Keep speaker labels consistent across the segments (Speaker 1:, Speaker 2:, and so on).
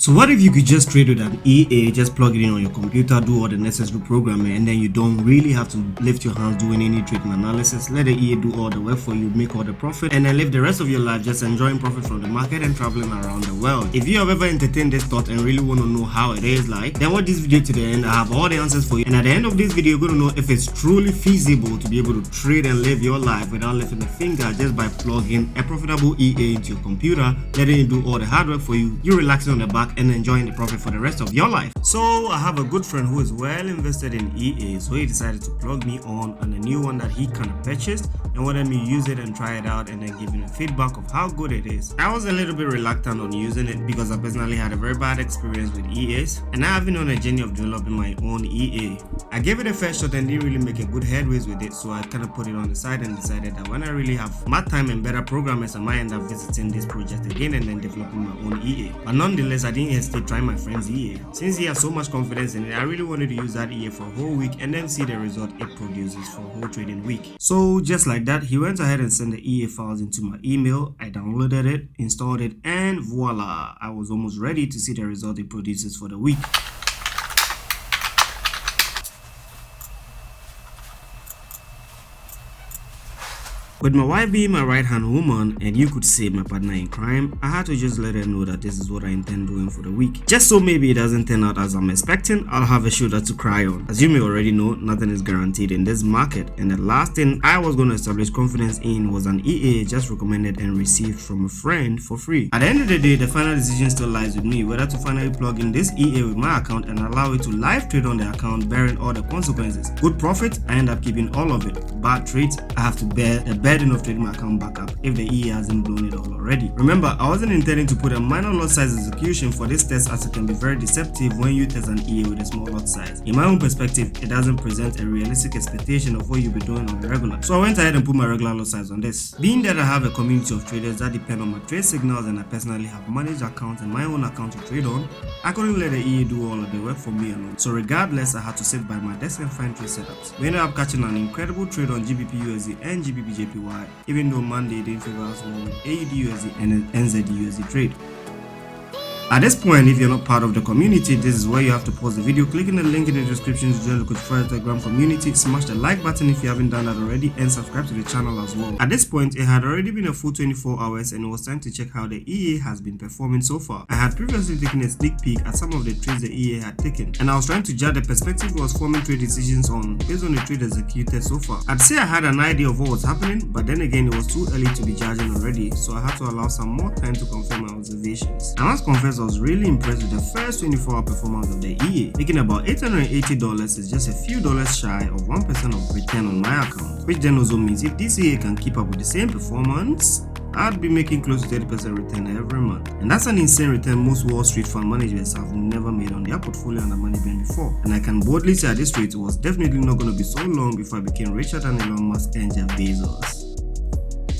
Speaker 1: So what if you could just trade with an EA, just plug it in on your computer, do all the necessary programming, and then you don't really have to lift your hands doing any trading analysis? Let the EA do all the work for you, make all the profit, and then live the rest of your life just enjoying profit from the market and traveling around the world. If you have ever entertained this thought and really want to know how it is like, then watch this video to the end. I have all the answers for you, and at the end of this video, you're going to know if it's truly feasible to be able to trade and live your life without lifting a finger just by plugging a profitable EA into your computer, letting it do all the hard work for you, you relaxing on the back and enjoying the profit for the rest of your life. So I have a good friend who is well invested in EA, so he decided to plug me on a new one that he kind of purchased and wanted me to use it and try it out and then give him feedback of how good it is. I was a little bit reluctant on using it because I personally had a very bad experience with EAs, and I have been on a journey of developing my own EA. I gave it a first shot and didn't really make a good headways with it, so I kind of put it on the side and decided that when I really have more time and better programmers, I might end up visiting this project again and then developing my own EA. But nonetheless, I didn't hesitate trying my friend's EA. Since he has so much confidence in it, I really wanted to use that EA for a whole week and then see the result it produces for a whole trading week. So just like that, he went ahead and sent the EA files into my email. I downloaded it, installed it, and voila, I was almost ready to see the result it produces for the week. With my wife being my right-hand woman, and you could say my partner in crime, I had to just let her know that this is what I intend doing for the week. Just so maybe it doesn't turn out as I'm expecting, I'll have a shoulder to cry on. As you may already know, nothing is guaranteed in this market, and the last thing I was going to establish confidence in was an EA just recommended and received from a friend for free. At the end of the day, the final decision still lies with me, whether to finally plug in this EA with my account and allow it to live trade on the account, bearing all the consequences. Good profit, I end up keeping all of it. Bad trades, I have to bear the burden of trading my account back up if the EA hasn't blown it all already. Remember, I wasn't intending to put a minor lot size execution for this test, as it can be very deceptive when you test an EA with a small lot size. In my own perspective, it doesn't present a realistic expectation of what you'll be doing on the regular. So I went ahead and put my regular lot size on this. Being that I have a community of traders that depend on my trade signals and I personally have managed accounts and my own account to trade on, I couldn't let the EA do all of the work for me alone. So regardless, I had to sit by my desk and find trade setups. We ended up catching an incredible trade on GBP USD and GBP JPY, even though Monday didn't favor us well with AUD USD and NZD USD trade. At this point, if you're not part of the community, this is where you have to pause the video, clicking the link in the description to join the KOJOFOREX Telegram community, smash the like button if you haven't done that already, and subscribe to the channel as well. At this point, it had already been a full 24 hours and it was time to check how the EA has been performing so far. I had previously taken a sneak peek at some of the trades the EA had taken, and I was trying to judge the perspective it was forming trade decisions on based on the trade executed so far. I'd say I had an idea of what was happening, but then again, it was too early to be judging already, so I had to allow some more time to confirm my observations. I must confess I was really impressed with the first 24-hour performance of the EA. Making about $880 is just a few dollars shy of 1% of return on my account, which then also means if this EA can keep up with the same performance, I'd be making close to 30% return every month. And that's an insane return most Wall Street fund managers have never made on their portfolio under management before. And I can boldly say at this rate, it was definitely not going to be so long before I became richer than Elon Musk and Jeff Bezos.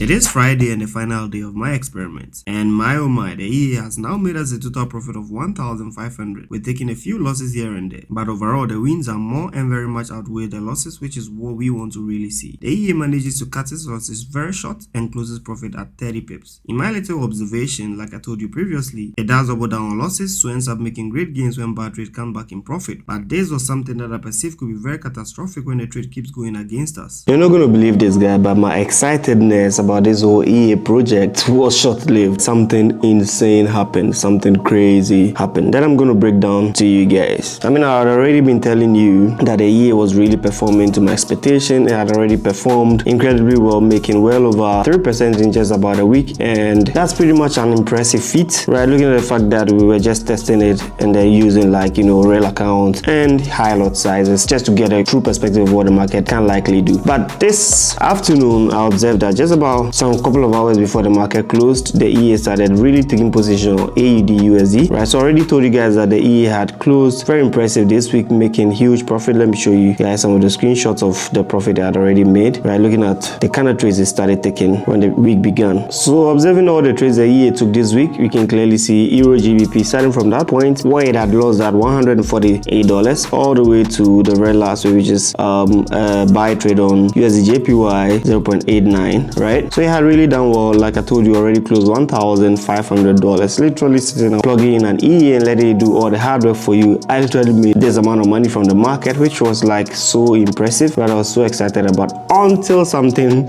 Speaker 1: It is Friday and the final day of my experiment, and my oh my, the EA has now made us a total profit of 1,500. We're taking a few losses here and there, but overall the wins are more and very much outweigh the losses, which is what we want to really see. The EA manages to cut its losses very short and closes profit at 30 pips. In my little observation, like I told you previously, it does double down on losses, so ends up making great gains when bad trade comes back in profit. But this was something that I perceive could be very catastrophic when the trade keeps going against us.
Speaker 2: You're not going to believe this guy, but my excitedness about this whole EA project was short-lived. Something insane happened, something crazy happened that I'm going to break down to you guys. I mean, I had already been telling you that the EA was really performing to my expectation. It had already performed incredibly well, making well over 3% in just about a week, and that's pretty much an impressive feat, right? Looking at the fact that we were just testing it and then using real accounts and high lot sizes just to get a true perspective of what the market can likely do. But this afternoon, I observed that just about some couple of hours before the market closed, the EA started really taking position on AUD USD, right? So I already told you guys that the EA had closed very impressive this week, making huge profit. Let me show you guys some of the screenshots of the profit they had already made, right? Looking at the kind of trades it started taking when the week began. So observing all the trades the EA took this week, we can clearly see Euro GBP starting from that point where it had lost that $148 all the way to the red last week, which is buy trade on USD JPY 0.89, right? right? So it had really done well. Like I told you, already closed $1,500, literally sitting and plugging in an EA and letting it do all the hard work for you. I literally made this amount of money from the market, which was like so impressive that I was so excited about, until something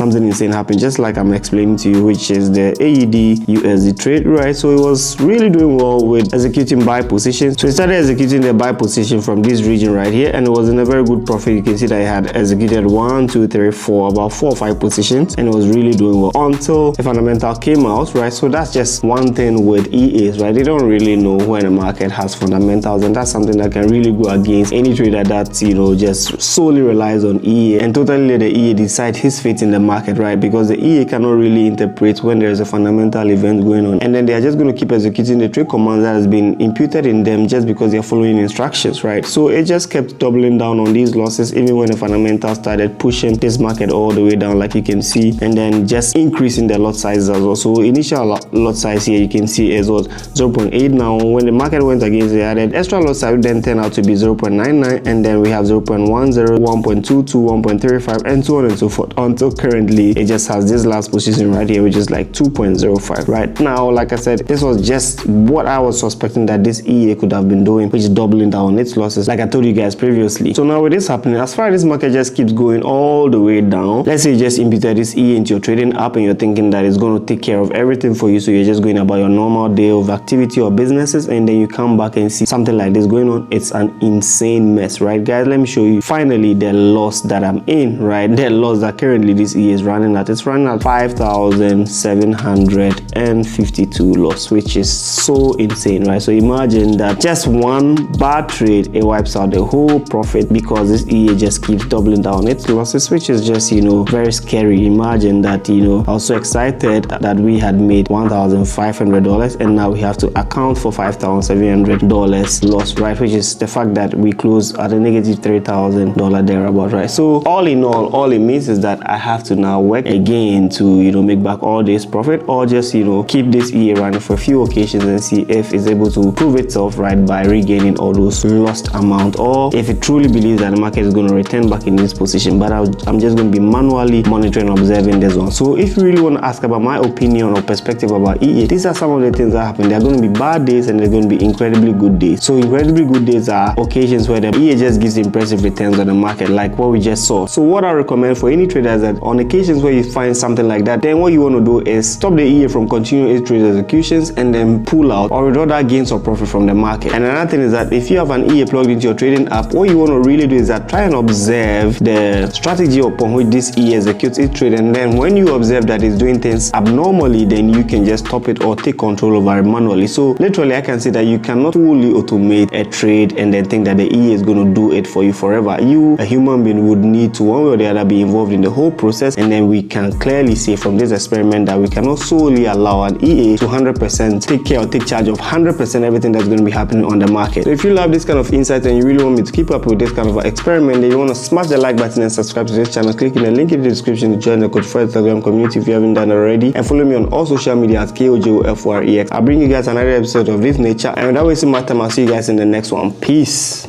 Speaker 2: insane happened, just like I'm explaining to you, which is the AED USD trade, right? So it was really doing well with executing buy positions. So it started executing the buy position from this region right here, and it was in a very good profit. You can see that it had executed 1, 2, 3, 4, about 4 or 5 positions, and it was really doing well until the fundamental came out, right? So that's just one thing with EAs, right? They don't really know when a market has fundamentals, and that's something that can really go against any trader that, you know, just solely relies on EA and totally let the EA decide his fate in the market, right? Because the EA cannot really interpret when there is a fundamental event going on, and then they are just going to keep executing the trade commands that has been imputed in them just because they're following instructions, right? So it just kept doubling down on these losses even when the fundamentals started pushing this market all the way down, like you can see, and then just increasing the lot sizes as well. So initial lot size here you can see is what 0.8. now when the market went against the added extra lot size, then turned out to be 0.99, and then we have 0.10, 1.22, 1.35, and so on and so forth, until currently it just has this last position right here, which is like 2.05 right now. Like I said, this was just what I was suspecting that this EA could have been doing, which is doubling down its losses, like I told you guys previously. So now with this happening, as far as this market just keeps going all the way down, let's say you just imputed this EA into your trading app and you're thinking that it's going to take care of everything for you, so you're just going about your normal day of activity or businesses, and then you come back and see something like this going on. It's an insane mess, right guys? Let me show you finally the loss that I'm in, right? The loss that currently this EA is running at. It's running at 5,752 loss, which is so insane, right? So imagine that just one bad trade, it wipes out the whole profit because this EA just keeps doubling down its losses, which is just, you know, very scary. Imagine that, you know, I was so excited that we had made $1,500 and now we have to account for $5,700 loss, right? Which is the fact that we closed at a negative $3,000 thereabout, right? So all in all it means is that I have to now work again to, you know, make back all this profit, or just, you know, keep this EA running for a few occasions and see if it's able to prove itself, right, by regaining all those lost amount, or if it truly believes that the market is going to return back in this position. But I'm just going to be manually monitoring and observing this one. So if you really want to ask about my opinion or perspective about EA, these are some of the things that happen. There are going to be bad days and there are going to be incredibly good days. So incredibly good days are occasions where the EA just gives impressive returns on the market, like what we just saw. So what I recommend for any trader is that on occasions where you find something like that, then what you want to do is stop the EA from continuing its trade executions and then pull out or withdraw that gains or profit from the market. And another thing is that if you have an EA plugged into your trading app, what you want to really do is that try and observe the strategy upon which this EA executes its trade, and then when you observe that it's doing things abnormally, then you can just stop it or take control over it manually. So literally I can say that you cannot fully automate a trade and then think that the EA is going to do it for you forever. You, a human being, would need to one way or the other be involved in the whole process, and then we can clearly see from this experiment that we cannot solely allow an EA to 100% take care or take charge of 100% everything that's going to be happening on the market. So if you love this kind of insight and you really want me to keep up with this kind of experiment, then you want to smash the like button and subscribe to this channel. Click in the link in the description to join the KOJOFOREX Telegram community if you haven't done already, and follow me on all social media at KOJOFOREX. I'll bring you guys another episode of this nature, and without wasting my time, I'll see you guys in the next one. Peace.